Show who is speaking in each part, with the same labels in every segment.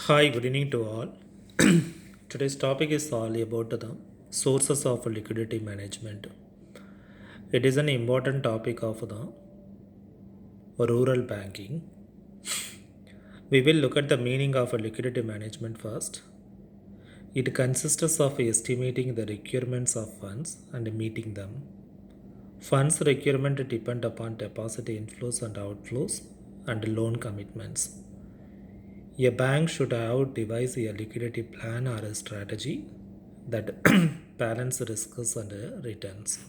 Speaker 1: Hi, good evening to all. Today's topic is all about the sources of liquidity management. It is an important topic of the rural banking. We will look at the meaning of liquidity management first. It consists of estimating the requirements of funds and meeting them. Funds requirement depend upon deposit inflows and outflows and loan commitments. A bank should have devised a liquidity plan or a strategy that balance risks and returns.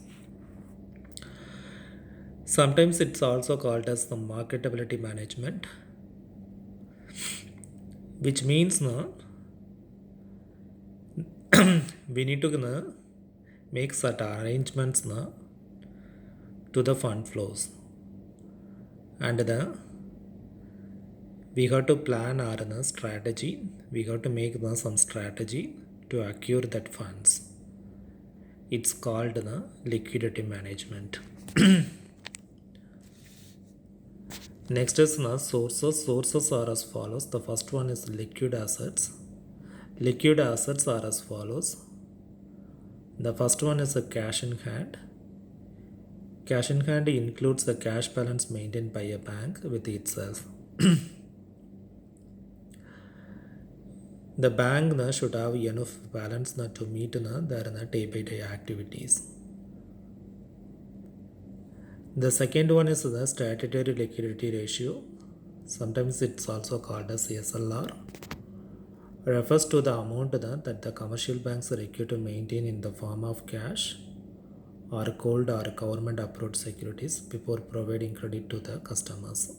Speaker 1: Sometimes it's also called as the marketability management, which means we need to make certain arrangements to the fund flows, and we have to plan our strategy. We have to make some strategy to acquire that funds. It's called the liquidity management. Next is sources. Sources are as follows. The first one is liquid assets. Liquid assets are as follows. The first one is a cash in hand. Cash in hand includes the cash balance maintained by a bank with itself. The bank should have enough balance to meet their day-by-day activities. The second one is the statutory liquidity ratio. Sometimes it's also called as SLR. Refers to the amount that the commercial banks require to maintain in the form of cash or cold or government approved securities before providing credit to the customers.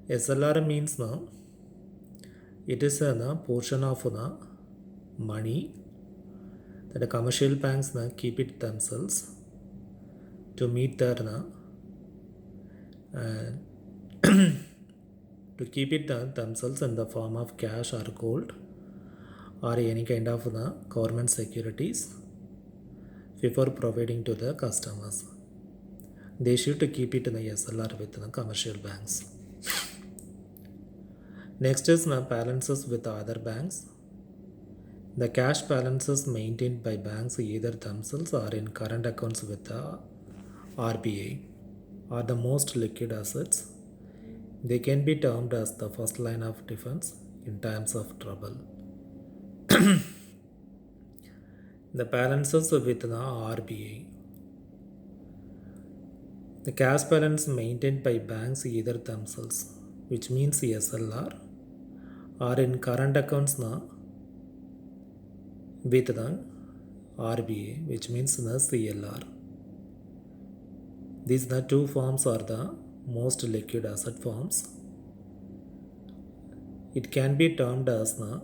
Speaker 1: SLR means it is a portion of money that the commercial banks keep it themselves to meet their to keep it themselves in the form of cash or gold or any kind of government securities before providing to the customers. They should keep it in the SLR with the commercial banks. Next is balances with other banks. The cash balances maintained by banks either themselves or in current accounts with the RBI are the most liquid assets. They can be termed as the first line of defense in times of trouble. The balances with the RBI. The cash balance maintained by banks either themselves, which means SLR, or in current accounts with the RBA, which means the CLR. These the two forms are the most liquid asset forms. It can be termed as the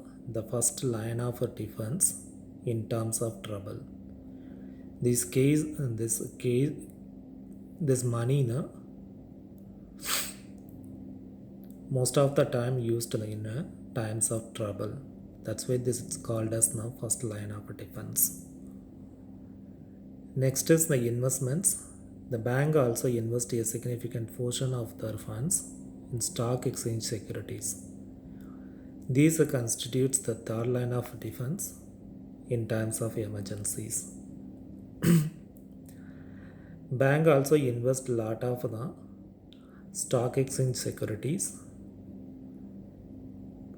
Speaker 1: first line of defense in terms of trouble. This money most of the time used in times of trouble. That's why this is called as the first line of defense. Next is the investments. The bank also invests a significant portion of their funds in stock exchange securities. These constitutes the third line of defense in times of emergencies. Bank also invests a lot of the stock exchange securities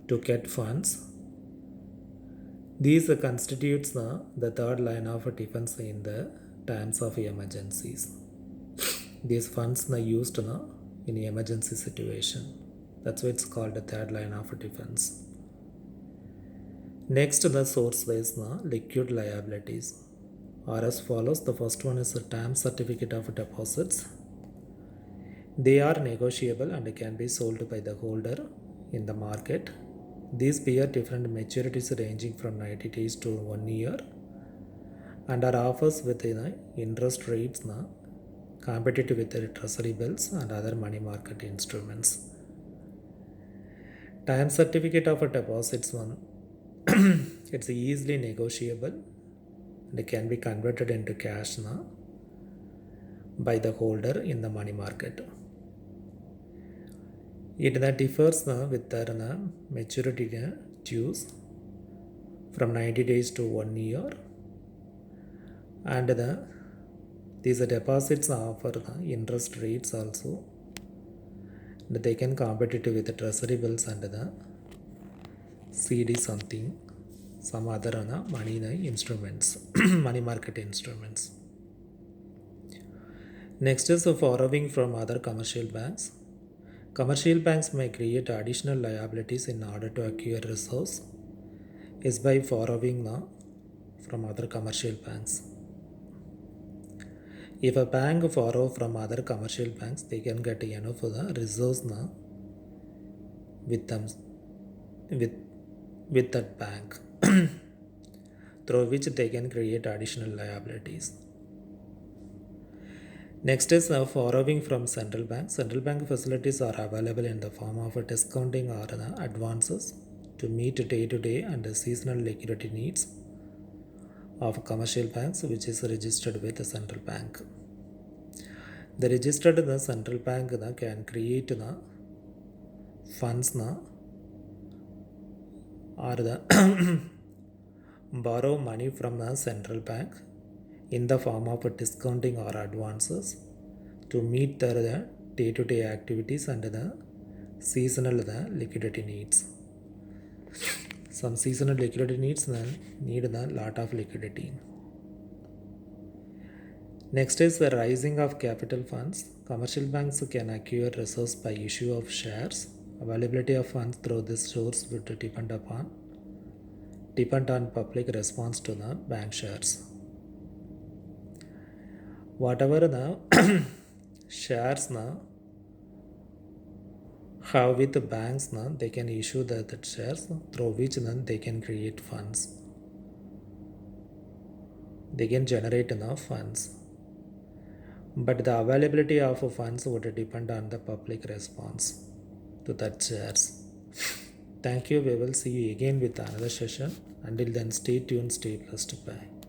Speaker 1: to get funds. These constitutes the third line of defense in the times of emergencies. These funds are used in emergency situation. That's why it's called the third line of defense. Next, the source is liquid liabilities are as follows. The first one is a term certificate of deposits. They are negotiable and can be sold by the holder in the market. These bear different maturities ranging from 90 days to 1 year and are offers with interest rates competitive with the treasury bills and other money market instruments. Time certificate of a deposits one it's easily negotiable and can be converted into cash by the holder in the money market. It that differs with their maturity dues from 90 days to 1 year, and these deposits offer the interest rates also that they can competitive with the treasury bills and the CD something some other money instruments money market instruments. Next is borrowing from other commercial banks. Commercial banks may create additional liabilities in order to acquire reserves is by borrowing from other commercial banks. If a bank borrow from other commercial banks, they can get enough of the reserves with them with that bank through which they can create additional liabilities. Next is borrowing from central banks. Central bank facilities are available in the form of discounting or advances to meet day-to-day and seasonal liquidity needs of commercial banks, which is registered with the central bank. The registered the central bank can create the funds or the borrow money from the central bank in the form of discounting or advances to meet their day-to-day activities and the seasonal liquidity needs. Some seasonal liquidity needs need a lot of liquidity. Next is the rising of capital funds. Commercial banks can acquire reserves by issue of shares. Availability of funds through this source would depend on public response to the bank shares. Whatever the shares have with the banks, they can issue that shares through which they can create funds. They can generate enough funds. But the availability of funds would depend on the public response to that shares. Thank you. We will see you again with another session. Until then, stay tuned, stay blessed. Bye.